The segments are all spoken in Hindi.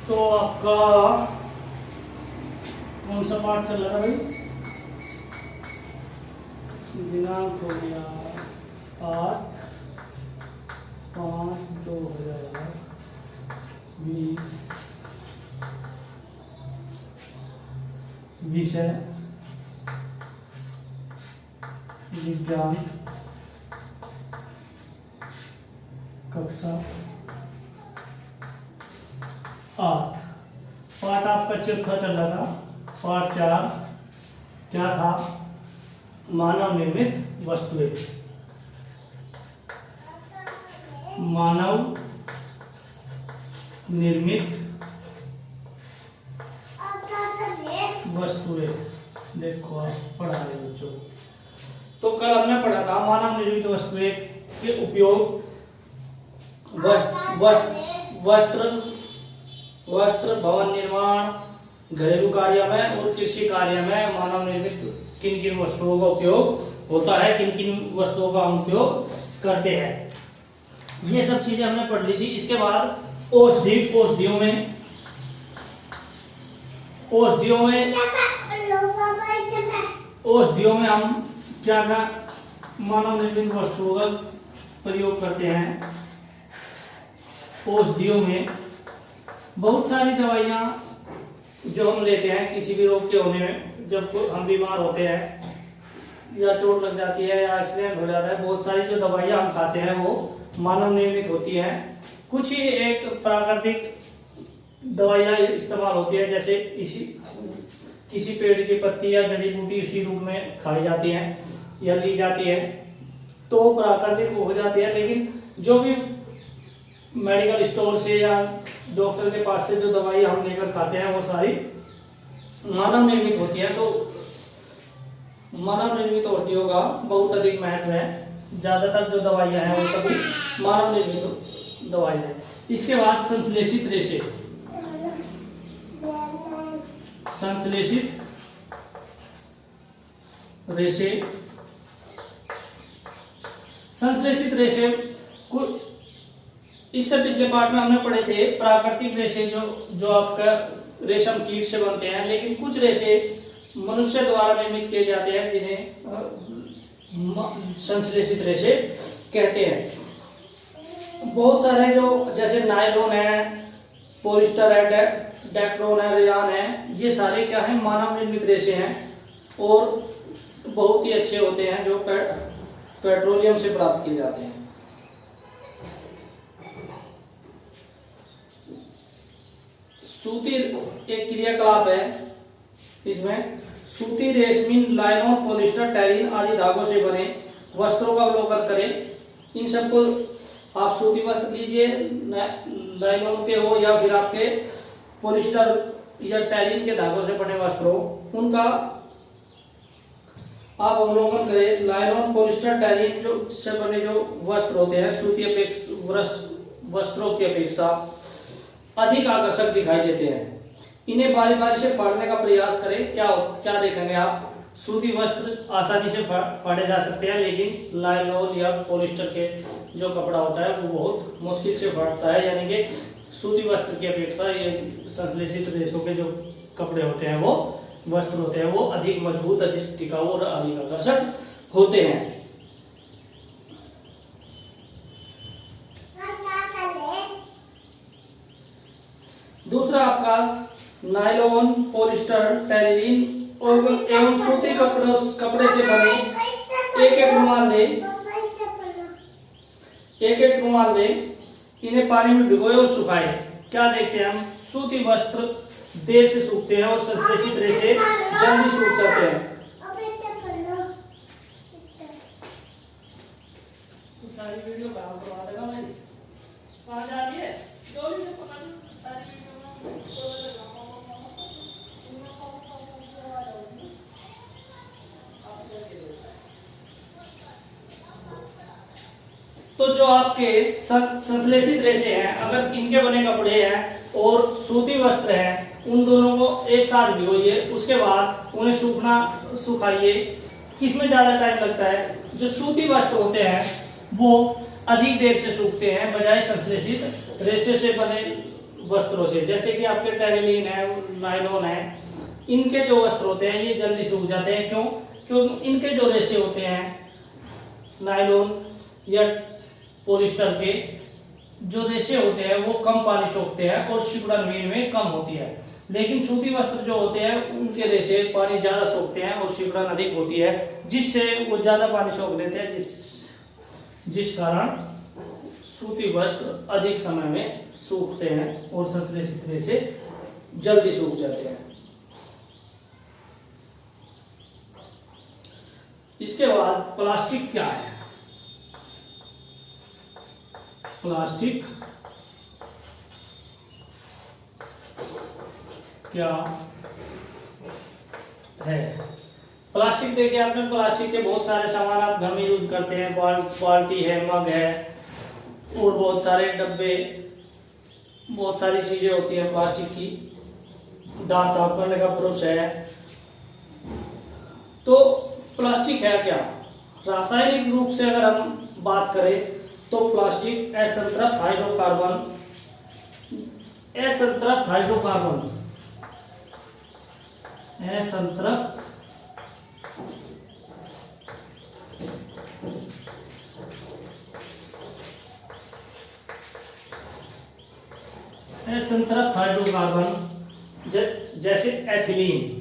तो आपका कौन सा पाठ चल रहा है भाई? दिनांक हो गया 8/5/2020। विषय विज्ञान, कक्षा 8। पाठ आपका चौथा चल रहा था। पाठ 4 क्या था? मानव निर्मित वस्तुएं। मानव निर्मित वस्तुएं। देखो आप पढ़ा रहे बच्चों। तो कल हमने पढ़ा था मानव निर्मित वस्तुएं के उपयोग वस्त्र भवन निर्माण, घरेलू कार्य में और कृषि कार्य में मानव निर्मित किन किन वस्तुओं का उपयोग होता है, किन किन वस्तुओं का हम उपयोग करते हैं, ये सब चीजें हमने पढ़ ली थी। इसके बाद औषधियों में हम क्या क्या मानव निर्मित वस्तुओं का प्रयोग करते हैं। औषधियों में बहुत सारी दवाइयाँ जो हम लेते हैं किसी भी रोग के होने में, जब हम बीमार होते हैं या चोट लग जाती है या एक्सीडेंट हो जाता है, बहुत सारी जो दवाइयाँ हम खाते हैं वो मानव निर्मित होती हैं। कुछ ही एक प्राकृतिक दवाइयाँ इस्तेमाल होती है, जैसे किसी पेड़ की पत्ती या जड़ी बूटी इसी रूप में खाई जाती है या ली जाती है तो प्राकृतिक हो जाती है। लेकिन जो भी मेडिकल स्टोर से या डॉक्टर के पास से जो दवाई हम लेकर खाते हैं वो सारी मानव निर्मित होती है। तो मानव निर्मित औषधियों का बहुत अधिक महत्व है। ज्यादातर जो दवाइयां हैं वो सभी मानव निर्मित दवाई है। इसके बाद संश्लेषित रेशे। संश्लेषित रेशे इससे पिछले पार्ट में हमने पढ़े थे प्राकृतिक रेशे जो आपका रेशम कीट से बनते हैं, लेकिन कुछ रेशे मनुष्य द्वारा निर्मित किए जाते हैं जिन्हें संश्लेषित रेशे कहते हैं। बहुत सारे जो जैसे नायलॉन है, पॉलिस्टर है, डेक्रोन है, रेयान है, ये सारे क्या है मानव निर्मित रेशे हैं और बहुत ही अच्छे होते हैं जो पेट्रोलियम से प्राप्त किए जाते हैं। सूती एक क्रियाकलाप है, इसमें सूती, रेशमी, लाइनोन, पॉलिस्टर, टेरिन आदि धागों से बने वस्त्रों का अवलोकन करें। इन सबको आप सूती वस्त्र लीजिए, लाइनोन के हो या फिर आपके पॉलिस्टर या टेरिन के धागों से बने वस्त्र हो, उनका आप अवलोकन करें। लाइनोन, पॉलिस्टर, टेरिन जो से बने जो वस्त्र होते हैं सूती वस्त्रों की अपेक्षा अधिक आकर्षक दिखाई देते हैं। इन्हें बारी बारी से फाड़ने का प्रयास करें। क्या देखेंगे आप, सूती वस्त्र आसानी से फाड़े जा सकते हैं, लेकिन लाइनोन या पॉलिस्टर के जो कपड़ा होता है वो बहुत मुश्किल से फाड़ता है। यानी कि सूती वस्त्र की अपेक्षा ये संश्लेषित रेशों के जो कपड़े होते हैं, वो वस्त्र होते हैं, वो अधिक मजबूत, अधिक टिकाऊ और अधिक आकर्षक होते हैं। दूसरा आपका नायलॉन, पॉलिस्टर, टेरिन एवं सूती कपड़े से बने एक एक रुमाल ले, इन्हें पानी में भिगोए और सुखाए। क्या देखते हैं हम, सूती वस्त्र देर से सूखते हैं और संश्लेषित रेशे जल्दी सूख जाते हैं। सारी वीडियो करवा देगा भाई, कहाँ जा रही है? सारी वीडियो तो जो आपके संश्लेषित रेशे हैं, अगर इनके बने कपड़े हैं और सूती वस्त्र है, उन दोनों को एक साथ भिगोइए, उसके बाद उन्हें सुखाइए। किसमें ज्यादा टाइम लगता है? जो सूती वस्त्र होते हैं वो अधिक देर से सूखते हैं बजाय संश्लेषित रेशे से बने वस्त्रों से, जैसे कि आपके टेरिलीन है, नायलॉन है, इनके जो वस्त्र होते हैं ये जल्दी सूख जाते हैं। क्यों? क्योंकि इनके जो रेशे होते हैं, नायलॉन या पॉलिस्टर के जो रेशे होते हैं वो कम पानी सोखते हैं और सिकुड़न में कम होती है। लेकिन सूती वस्त्र जो होते हैं उनके रेशे पानी ज्यादा सोखते हैं और सिकुड़न अधिक होती है, जिससे वो ज्यादा पानी सोख लेते हैं, जिस कारण सूती वस्त्र अधिक समय में सूखते हैं और संश्लेषित रेशे जल्दी सूख जाते हैं। इसके बाद प्लास्टिक क्या है? प्लास्टिक क्या है? प्लास्टिक देखिए आपने, प्लास्टिक के बहुत सारे सामान आप घर में यूज करते हैं, बाल्टी है, मग है और बहुत सारे डब्बे, बहुत सारी चीजें होती हैं प्लास्टिक की। दांत साफ करने का ब्रश है। तो प्लास्टिक है क्या? रासायनिक रूप से अगर हम बात करें तो प्लास्टिक असंतृप्त हाइड्रोकार्बन, असंतृप्त हाइड्रोकार्बन, असंतृप्त असंतृप्त हाइड्रोकार्बन जैसे एथिलीन।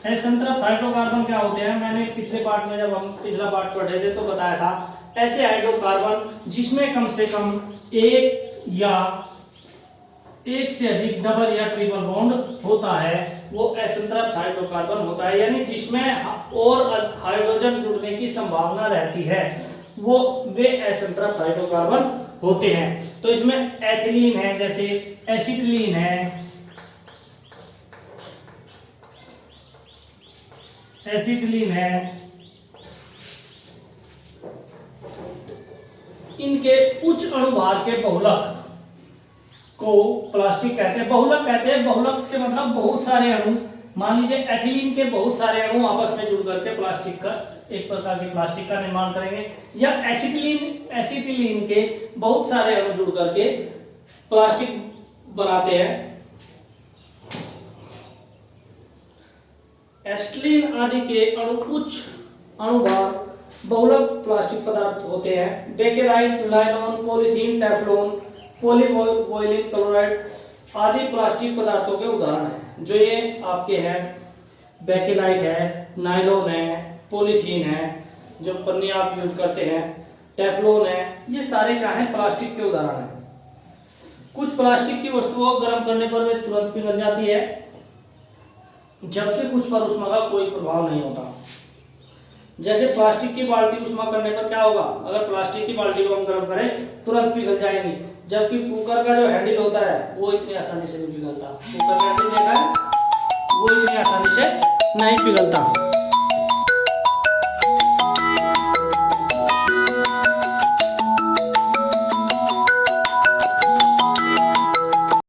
असंतृप्त हाइड्रोकार्बन क्या होते हैं? मैंने पिछले पार्ट में, जब हम पिछला पार्ट पढ़े थे तो बताया था, ऐसे हाइड्रोकार्बन जिसमें कम से कम एक या एक से अधिक डबल या ट्रिपल बॉन्ड होता है, वो असंतृप्त हाइड्रोकार्बन होता है। यानी जिसमें और हाइड्रोजन जुड़ने की संभावना रहती है, वो वे असंतृप्त हाइड्रोकार्बन होते हैं। तो इसमें एथिलीन है, जैसे एसिटिलीन है, एसिटिलीन है, इनके उच्च अणुभार के बहुलक को प्लास्टिक कहते हैं। बहुलक कहते हैं, बहुलक से मतलब बहुत सारे अणु। मान लीजिए एथिलीन के बहुत सारे अणु आपस में जुड़ करके प्लास्टिक का, एक प्रकार के प्लास्टिक का निर्माण करेंगे, या एसिटिलीन के बहुत सारे अणु जुड़ करके प्लास्टिक बनाते हैं। एसिटिलीन आदि के अणु उच्च अणुभार बहुलक प्लास्टिक पदार्थ होते हैं। Bakelite, nylon, polythene, Teflon, polyvinyl chloride आदि प्लास्टिक पदार्थों के उदाहरण हैं। जो ये आपके हैं, बेकेलाइट है, नायलॉन है, पॉलीथीन है, जो पन्नी आप यूज करते हैं, टेफ्लॉन है, ये सारे क्या हैं? प्लास्टिक के उदाहरण हैं। कुछ प्लास्टिक की वस्तुओं को गर्म करने पर वे तुरंत पिघल जाती है, जबकि कुछ पर ऊष्मा का कोई प्रभाव नहीं होता। जैसे प्लास्टिक की बाल्टी ऊष्मा करने पर क्या होगा? अगर प्लास्टिक की बाल्टी को हम गर्म करें तुरंत पिघल जाएंगी, जबकि कुकर का जो हैंडल होता है वो इतनी आसानी से नहीं पिघलता। कुकर का हैंडल देखा है, वो इतनी आसानी से नहीं पिघलता।